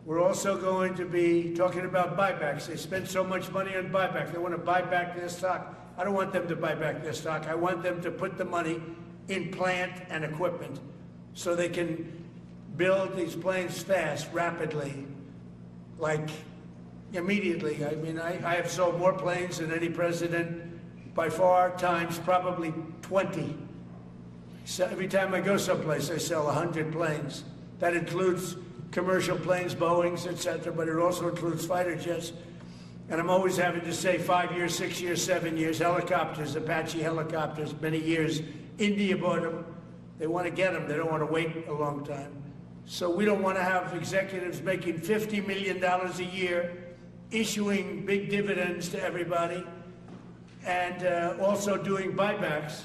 We're also going to be talking about buybacks. They spend so much money on buybacks. They want to buy back their stock. I don't want them to buy back their stock. I want them to put the money in plant and equipment so they can build these planes fast, rapidly, like immediately. I mean, I have sold more planes than any president by far, times probably 20. So every time I go someplace, I sell 100 planes. That includes commercial planes, Boeings, etc., but it also includes fighter jets. And I'm always having to say 5 years, 6 years, 7 years, helicopters, Apache helicopters, many years. India bought them. They want to get them. They don't want to wait a long time. So we don't want to have executives making $50 million a year, issuing big dividends to everybody, and also doing buybacks.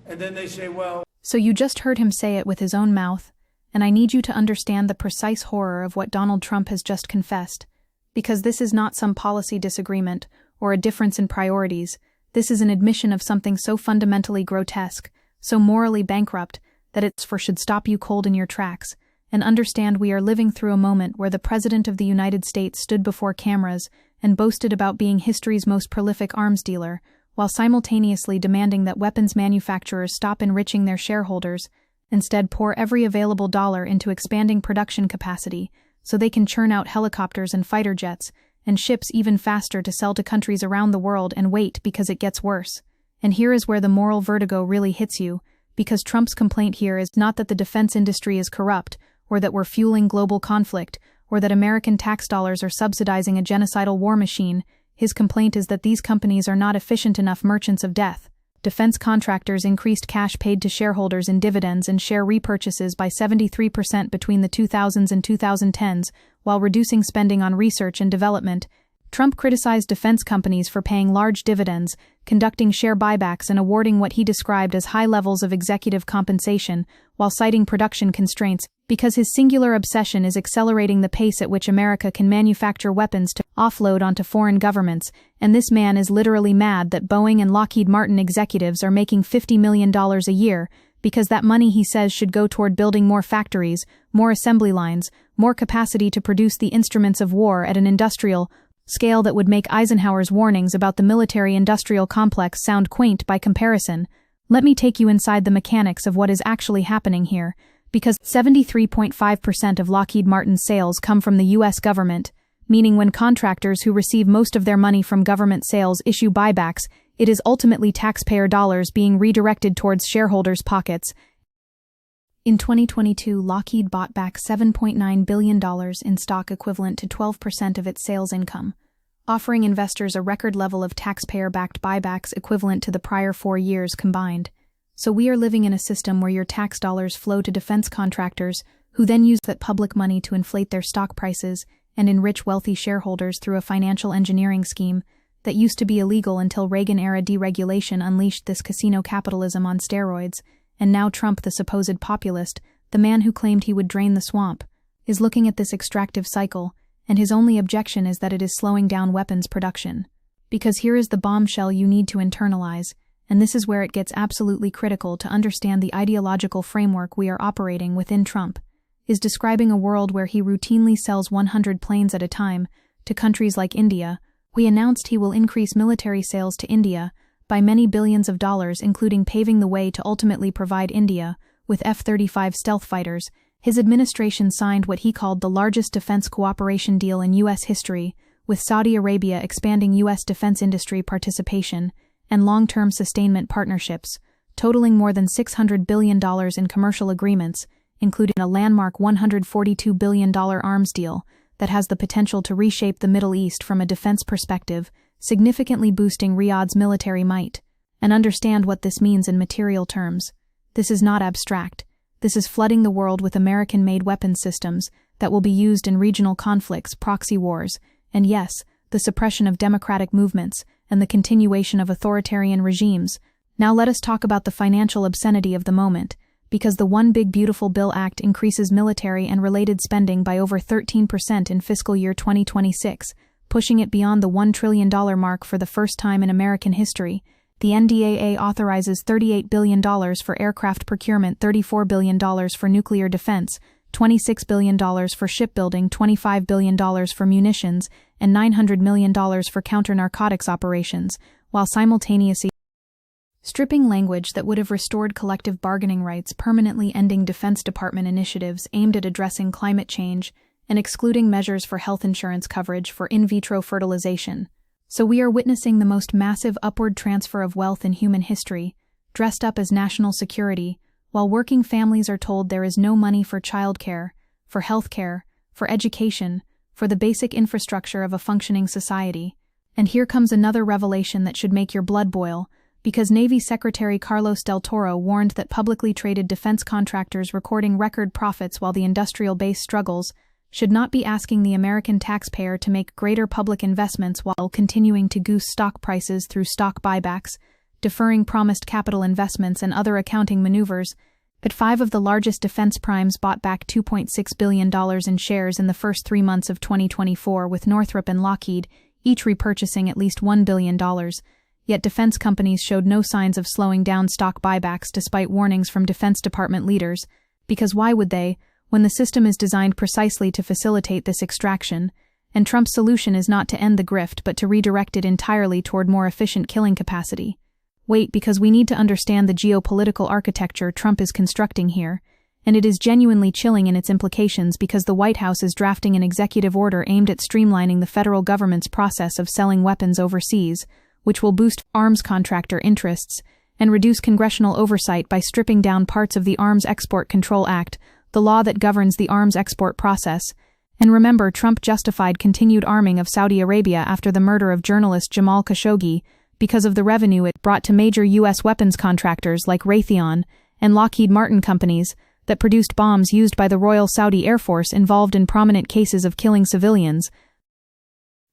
And then they say, well... So you just heard him say it with his own mouth, and I need you to understand the precise horror of what Donald Trump has just confessed. Because this is not some policy disagreement or a difference in priorities. This is an admission of something so fundamentally grotesque, so morally bankrupt, that it should stop you cold in your tracks. And understand we are living through a moment where the President of the United States stood before cameras and boasted about being history's most prolific arms dealer, while simultaneously demanding that weapons manufacturers stop enriching their shareholders, instead pour every available dollar into expanding production capacity so they can churn out helicopters and fighter jets and ships even faster to sell to countries around the world and wait because it gets worse. And here is where the moral vertigo really hits you, because Trump's complaint here is not that the defense industry is corrupt, or that we're fueling global conflict, or that American tax dollars are subsidizing a genocidal war machine. His complaint is that these companies are not efficient enough merchants of death. Defense contractors increased cash paid to shareholders in dividends and share repurchases by 73% between the 2000s and 2010s, while reducing spending on research and development. Trump criticized defense companies for paying large dividends, conducting share buybacks, and awarding what he described as high levels of executive compensation, while citing production constraints, because his singular obsession is accelerating the pace at which America can manufacture weapons to offload onto foreign governments, and this man is literally mad that Boeing and Lockheed Martin executives are making $50 million a year, because that money, he says, should go toward building more factories, more assembly lines, more capacity to produce the instruments of war at an industrial scale that would make Eisenhower's warnings about the military-industrial complex sound quaint by comparison. Let me take you inside the mechanics of what is actually happening here, because 73.5% of Lockheed Martin's sales come from the U.S. government, meaning when contractors who receive most of their money from government sales issue buybacks, it is ultimately taxpayer dollars being redirected towards shareholders' pockets. In 2022, Lockheed bought back $7.9 billion in stock, equivalent to 12% of its sales income, offering investors a record level of taxpayer-backed buybacks equivalent to the prior 4 years combined. So we are living in a system where your tax dollars flow to defense contractors, who then use that public money to inflate their stock prices and enrich wealthy shareholders through a financial engineering scheme that used to be illegal until Reagan-era deregulation unleashed this casino capitalism on steroids. And now Trump, the supposed populist, the man who claimed he would drain the swamp, is looking at this extractive cycle, and his only objection is that it is slowing down weapons production. Because here is the bombshell you need to internalize, and this is where it gets absolutely critical to understand the ideological framework we are operating within. Trump is describing a world where he routinely sells 100 planes at a time to countries like India. We announced he will increase military sales to India by many billions of dollars, including paving the way to ultimately provide India with F-35 stealth fighters. His administration signed what he called the largest defense cooperation deal in U.S. history, with Saudi Arabia expanding U.S. defense industry participation and long-term sustainment partnerships, totaling more than $600 billion in commercial agreements, including a landmark $142 billion arms deal that has the potential to reshape the Middle East from a defense perspective, significantly boosting Riyadh's military might. And understand what this means in material terms. This is not abstract. This is flooding the world with American-made weapons systems that will be used in regional conflicts, proxy wars, and yes, the suppression of democratic movements and the continuation of authoritarian regimes. Now let us talk about the financial obscenity of the moment, because the One Big Beautiful Bill Act increases military and related spending by over 13% in fiscal year 2026, pushing it beyond the $1 trillion mark for the first time in American history. The NDAA authorizes $38 billion for aircraft procurement, $34 billion for nuclear defense, $26 billion for shipbuilding, $25 billion for munitions, and $900 million for counter-narcotics operations, while simultaneously stripping language that would have restored collective bargaining rights, permanently ending Defense Department initiatives aimed at addressing climate change, and excluding measures for health insurance coverage for in vitro fertilization. So we are witnessing the most massive upward transfer of wealth in human history, dressed up as national security, while working families are told there is no money for childcare, for health care, for education, for the basic infrastructure of a functioning society. And here comes another revelation that should make your blood boil, because Navy Secretary Carlos del Toro warned that publicly traded defense contractors recording record profits while the industrial base struggles should not be asking the American taxpayer to make greater public investments while continuing to goose stock prices through stock buybacks, deferring promised capital investments and other accounting maneuvers. But 5 of the largest defense primes bought back $2.6 billion in shares in the first 3 months of 2024, with Northrop and Lockheed each repurchasing at least $1 billion. Yet defense companies showed no signs of slowing down stock buybacks despite warnings from Defense Department leaders, because why would they, when the system is designed precisely to facilitate this extraction, and Trump's solution is not to end the grift but to redirect it entirely toward more efficient killing capacity? Wait, because we need to understand the geopolitical architecture Trump is constructing here, and it is genuinely chilling in its implications because the White House is drafting an executive order aimed at streamlining the federal government's process of selling weapons overseas, which will boost arms contractor interests and reduce congressional oversight by stripping down parts of the Arms Export Control Act, the law that governs the arms export process. And remember, Trump justified continued arming of Saudi Arabia after the murder of journalist Jamal Khashoggi because of the revenue it brought to major U.S. weapons contractors like Raytheon and Lockheed Martin companies that produced bombs used by the Royal Saudi Air Force involved in prominent cases of killing civilians.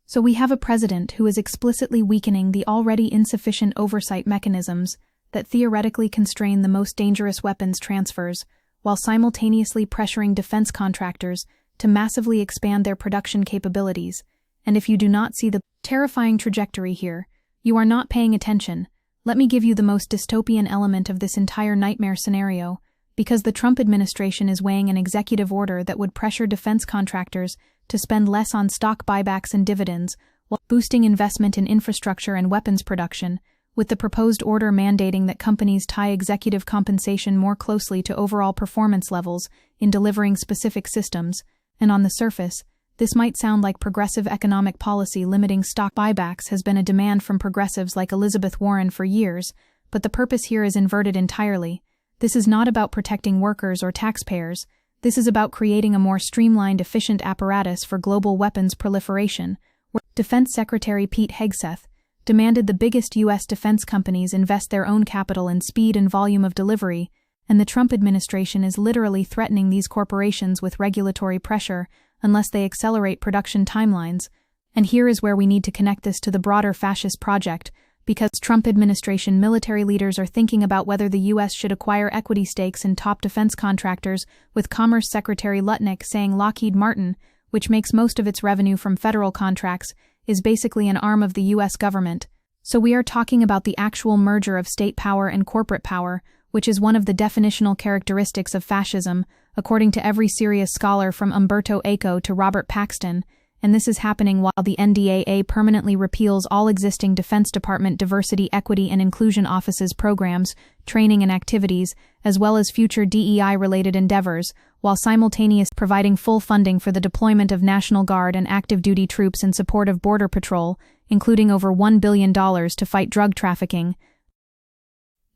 So we have a president who is explicitly weakening the already insufficient oversight mechanisms that theoretically constrain the most dangerous weapons transfers, while simultaneously pressuring defense contractors to massively expand their production capabilities. And if you do not see the terrifying trajectory here, you are not paying attention. Let me give you the most dystopian element of this entire nightmare scenario, because the Trump administration is weighing an executive order that would pressure defense contractors to spend less on stock buybacks and dividends, while boosting investment in infrastructure and weapons production, with the proposed order mandating that companies tie executive compensation more closely to overall performance levels in delivering specific systems. And on the surface, this might sound like progressive economic policy. Limiting stock buybacks has been a demand from progressives like Elizabeth Warren for years, but the purpose here is inverted entirely. This is not about protecting workers or taxpayers. This is about creating a more streamlined, efficient apparatus for global weapons proliferation, where Defense Secretary Pete Hegseth demanded the biggest U.S. defense companies invest their own capital in speed and volume of delivery, and the Trump administration is literally threatening these corporations with regulatory pressure unless they accelerate production timelines. And here is where we need to connect this to the broader fascist project, because Trump administration military leaders are thinking about whether the U.S. should acquire equity stakes in top defense contractors, with Commerce Secretary Lutnick saying Lockheed Martin, which makes most of its revenue from federal contracts, is basically an arm of the U.S. government. So we are talking about the actual merger of state power and corporate power, which is one of the definitional characteristics of fascism, according to every serious scholar from Umberto Eco to Robert Paxton. And this is happening while the NDAA permanently repeals all existing Defense Department diversity, equity, and inclusion offices programs, training, and activities, as well as future DEI-related endeavors, while simultaneously providing full funding for the deployment of National Guard and active duty troops in support of Border Patrol, including over $1 billion to fight drug trafficking,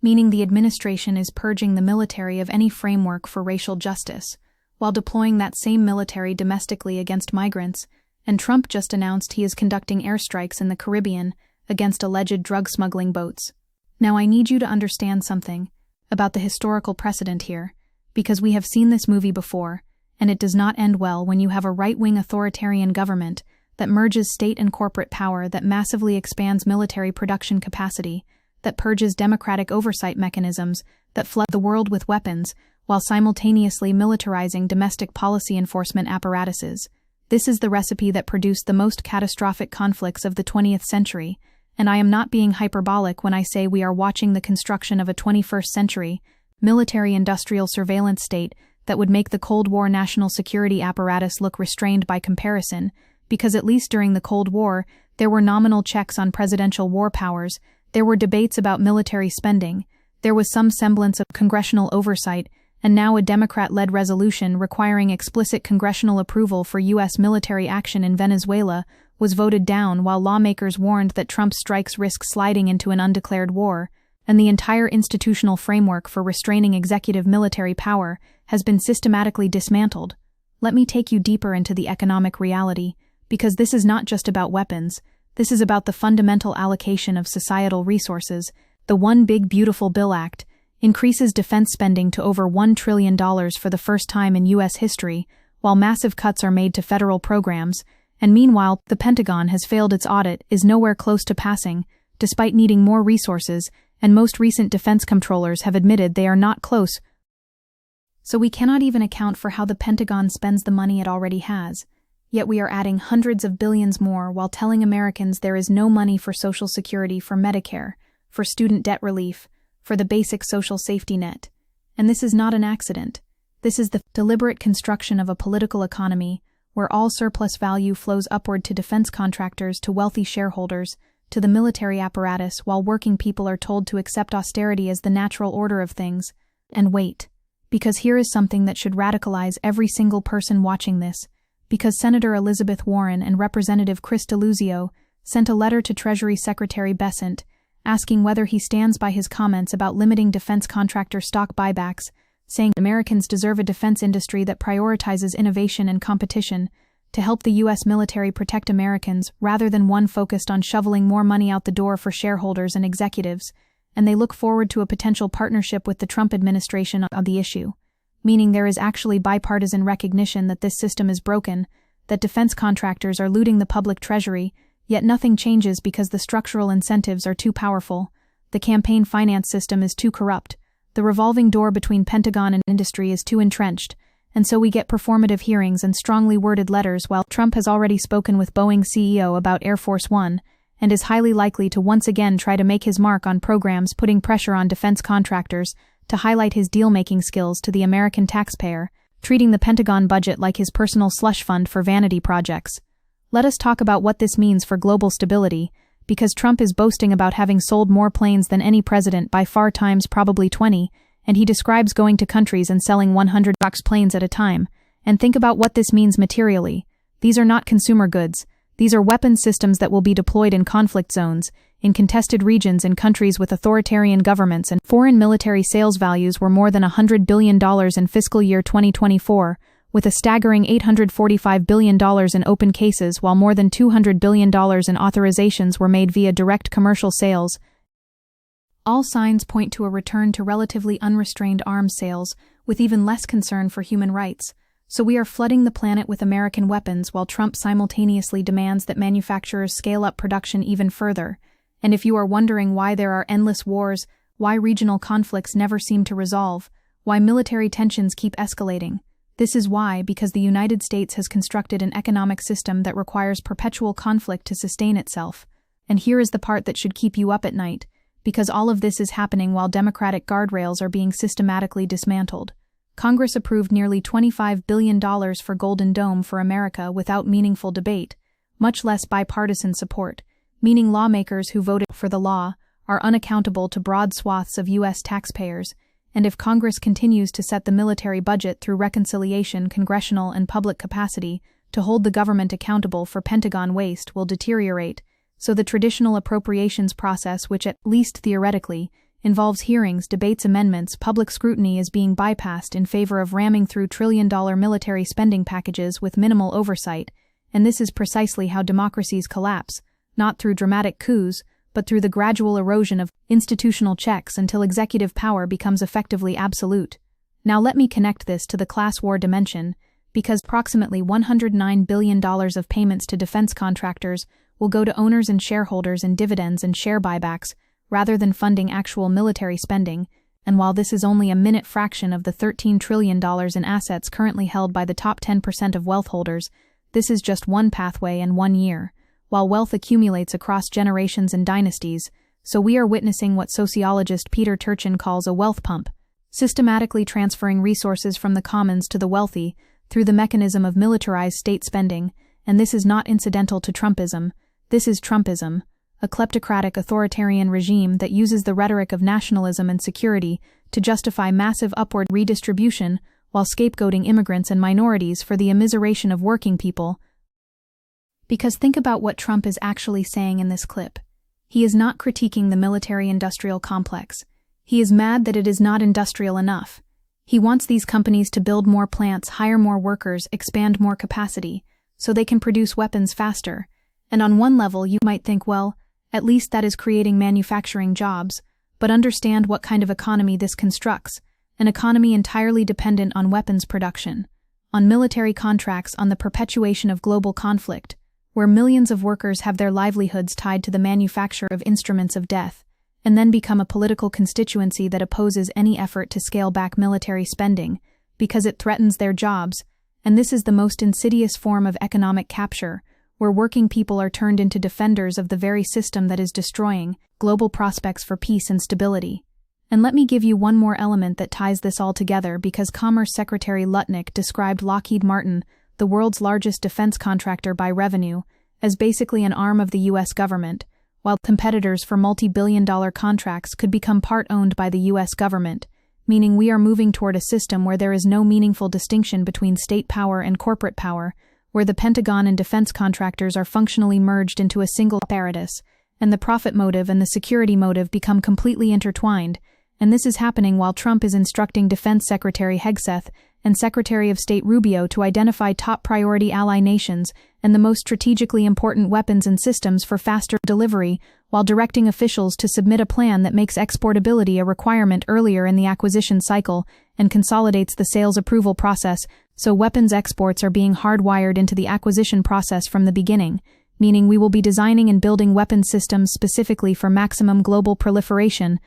meaning the administration is purging the military of any framework for racial justice, while deploying that same military domestically against migrants. And Trump just announced he is conducting airstrikes in the Caribbean against alleged drug smuggling boats. Now I need you to understand something about the historical precedent here, because we have seen this movie before, and it does not end well when you have a right-wing authoritarian government that merges state and corporate power, that massively expands military production capacity, that purges democratic oversight mechanisms, that flood the world with weapons, while simultaneously militarizing domestic policy enforcement apparatuses. This is the recipe that produced the most catastrophic conflicts of the 20th century, and I am not being hyperbolic when I say we are watching the construction of a 21st century military-industrial surveillance state that would make the Cold War national security apparatus look restrained by comparison, because at least during the Cold War, there were nominal checks on presidential war powers, there were debates about military spending, there was some semblance of congressional oversight, and now a Democrat-led resolution requiring explicit congressional approval for U.S. military action in Venezuela was voted down while lawmakers warned that Trump's strikes risk sliding into an undeclared war, and the entire institutional framework for restraining executive military power has been systematically dismantled. Let me take you deeper into the economic reality, because this is not just about weapons, this is about the fundamental allocation of societal resources. The One Big Beautiful Bill Act increases defense spending to over $1 trillion for the first time in U.S. history, while massive cuts are made to federal programs, and meanwhile, the Pentagon has failed its audit, is nowhere close to passing, despite needing more resources, and most recent defense comptrollers have admitted they are not close. So we cannot even account for how the Pentagon spends the money it already has. Yet we are adding hundreds of billions more while telling Americans there is no money for Social Security, for Medicare, for student debt relief, for the basic social safety net. And this is not an accident. This is the deliberate construction of a political economy where all surplus value flows upward to defense contractors, to wealthy shareholders, to the military apparatus, while working people are told to accept austerity as the natural order of things. And wait, because here is something that should radicalize every single person watching this, because Senator Elizabeth Warren and Representative Chris Deluzio sent a letter to Treasury Secretary Bessent asking whether he stands by his comments about limiting defense contractor stock buybacks, saying Americans deserve a defense industry that prioritizes innovation and competition to help the U.S. military protect Americans rather than one focused on shoveling more money out the door for shareholders and executives, and they look forward to a potential partnership with the Trump administration on the issue, meaning there is actually bipartisan recognition that this system is broken, that defense contractors are looting the public treasury, yet nothing changes because the structural incentives are too powerful, the campaign finance system is too corrupt, the revolving door between Pentagon and industry is too entrenched, and so we get performative hearings and strongly worded letters while Trump has already spoken with Boeing CEO about Air Force One and is highly likely to once again try to make his mark on programs putting pressure on defense contractors to highlight his deal-making skills to the American taxpayer, treating the Pentagon budget like his personal slush fund for vanity projects. Let us talk about what this means for global stability, because Trump is boasting about having sold more planes than any president by far, times probably 20, and he describes going to countries and selling 100 box planes at a time. And think about what this means materially. These are not consumer goods. These are weapons systems that will be deployed in conflict zones, in contested regions, in countries with authoritarian governments, and foreign military sales values were more than $100 billion in fiscal year 2024, with a staggering $845 billion in open cases, while more than $200 billion in authorizations were made via direct commercial sales. All signs point to a return to relatively unrestrained arms sales, with even less concern for human rights. So we are flooding the planet with American weapons while Trump simultaneously demands that manufacturers scale up production even further. And if you are wondering why there are endless wars, why regional conflicts never seem to resolve, why military tensions keep escalating, this is why, because the United States has constructed an economic system that requires perpetual conflict to sustain itself. And here is the part that should keep you up at night, because all of this is happening while democratic guardrails are being systematically dismantled. Congress approved nearly $25 billion for Golden Dome for America without meaningful debate, much less bipartisan support, meaning lawmakers who voted for the law are unaccountable to broad swaths of U.S. taxpayers. And if Congress continues to set the military budget through reconciliation, congressional and public capacity to hold the government accountable for Pentagon waste will deteriorate, so the traditional appropriations process, which at least theoretically involves hearings, debates, amendments, public scrutiny, is being bypassed in favor of ramming through trillion-dollar military spending packages with minimal oversight, and this is precisely how democracies collapse, not through dramatic coups, but through the gradual erosion of institutional checks until executive power becomes effectively absolute. Now let me connect this to the class war dimension, because approximately $109 billion of payments to defense contractors will go to owners and shareholders in dividends and share buybacks, rather than funding actual military spending, and while this is only a minute fraction of the $13 trillion in assets currently held by the top 10% of wealth holders, this is just one pathway and 1 year. While wealth accumulates across generations and dynasties, so we are witnessing what sociologist Peter Turchin calls a wealth pump. systematically transferring resources from the commons to the wealthy through the mechanism of militarized state spending, and this is not incidental to Trumpism. This is Trumpism, a kleptocratic authoritarian regime that uses the rhetoric of nationalism and security to justify massive upward redistribution while scapegoating immigrants and minorities for the immiseration of working people. Because think about what Trump is actually saying in this clip. He is not critiquing the military-industrial complex. He is mad that it is not industrial enough. He wants these companies to build more plants, hire more workers, expand more capacity, so they can produce weapons faster. And on one level you might think, well, at least that is creating manufacturing jobs, but understand what kind of economy this constructs, an economy entirely dependent on weapons production, on military contracts, on the perpetuation of global conflict, where millions of workers have their livelihoods tied to the manufacture of instruments of death, and then become a political constituency that opposes any effort to scale back military spending, because it threatens their jobs, and this is the most insidious form of economic capture, where working people are turned into defenders of the very system that is destroying global prospects for peace and stability. And let me give you one more element that ties this all together, because Commerce Secretary Lutnick described Lockheed Martin, the world's largest defense contractor by revenue, as basically an arm of the U.S. government, while competitors for multi-billion-dollar contracts could become part-owned by the U.S. government, meaning we are moving toward a system where there is no meaningful distinction between state power and corporate power, where the Pentagon and defense contractors are functionally merged into a single apparatus, and the profit motive and the security motive become completely intertwined, and this is happening while Trump is instructing Defense Secretary Hegseth and Secretary of State Rubio to identify top priority ally nations and the most strategically important weapons and systems for faster delivery, while directing officials to submit a plan that makes exportability a requirement earlier in the acquisition cycle and consolidates the sales approval process, so weapons exports are being hardwired into the acquisition process from the beginning, meaning we will be designing and building weapons systems specifically for maximum global proliferation.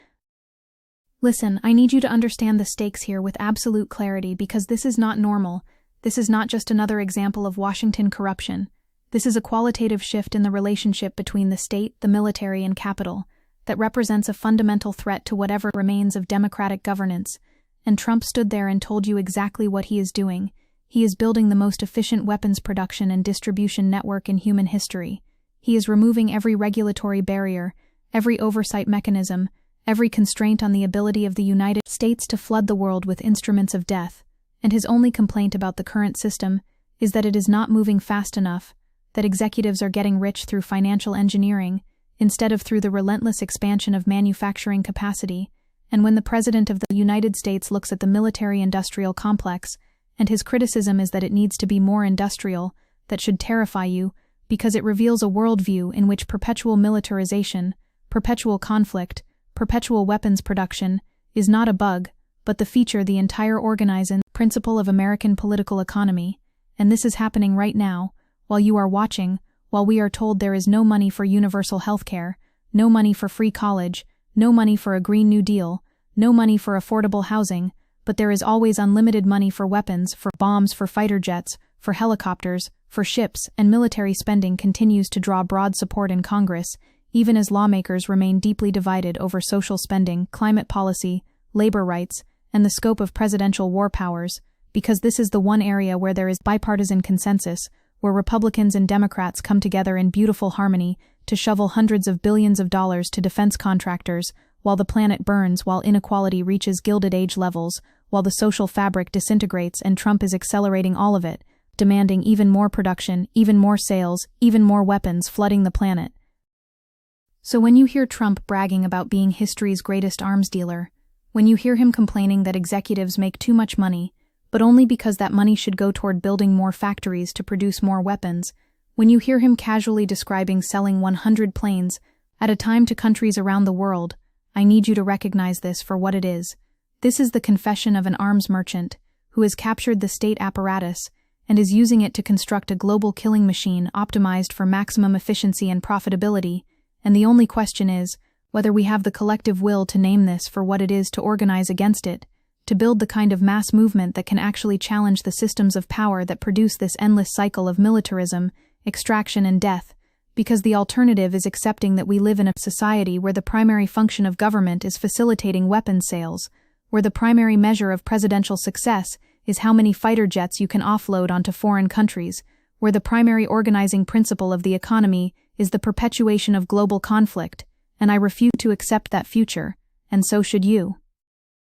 Listen, I need you to understand the stakes here with absolute clarity, because this is not normal. This is not just another example of Washington corruption. This is a qualitative shift in the relationship between the state, the military, and capital that represents a fundamental threat to whatever remains of democratic governance. And Trump stood there and told you exactly what he is doing. He is building the most efficient weapons production and distribution network in human history. He is removing every regulatory barrier, every oversight mechanism, every constraint on the ability of the United States to flood the world with instruments of death, and his only complaint about the current system is that it is not moving fast enough, that executives are getting rich through financial engineering instead of through the relentless expansion of manufacturing capacity. And when the President of the United States looks at the military-industrial complex, and his criticism is that it needs to be more industrial, that should terrify you, because it reveals a worldview in which perpetual militarization, perpetual conflict, perpetual weapons production is not a bug, but the feature, the entire organizing principle of American political economy. And this is happening right now, while you are watching, while we are told there is no money for universal health care, no money for free college, no money for a Green New Deal, no money for affordable housing, but there is always unlimited money for weapons, for bombs, for fighter jets, for helicopters, for ships, and military spending continues to draw broad support in Congress, even as lawmakers remain deeply divided over social spending, climate policy, labor rights, and the scope of presidential war powers, because this is the one area where there is bipartisan consensus, where Republicans and Democrats come together in beautiful harmony to shovel hundreds of billions of dollars to defense contractors, while the planet burns, while inequality reaches Gilded Age levels, while the social fabric disintegrates, and Trump is accelerating all of it, demanding even more production, even more sales, even more weapons flooding the planet. So when you hear Trump bragging about being history's greatest arms dealer, when you hear him complaining that executives make too much money, but only because that money should go toward building more factories to produce more weapons, when you hear him casually describing selling 100 planes at a time to countries around the world, I need you to recognize this for what it is. This is the confession of an arms merchant who has captured the state apparatus and is using it to construct a global killing machine optimized for maximum efficiency and profitability, and the only question is whether we have the collective will to name this for what it is, to organize against it, to build the kind of mass movement that can actually challenge the systems of power that produce this endless cycle of militarism, extraction, and death, because the alternative is accepting that we live in a society where the primary function of government is facilitating weapons sales, where the primary measure of presidential success is how many fighter jets you can offload onto foreign countries, where the primary organizing principle of the economy is the perpetuation of global conflict, and I refuse to accept that future, and so should you.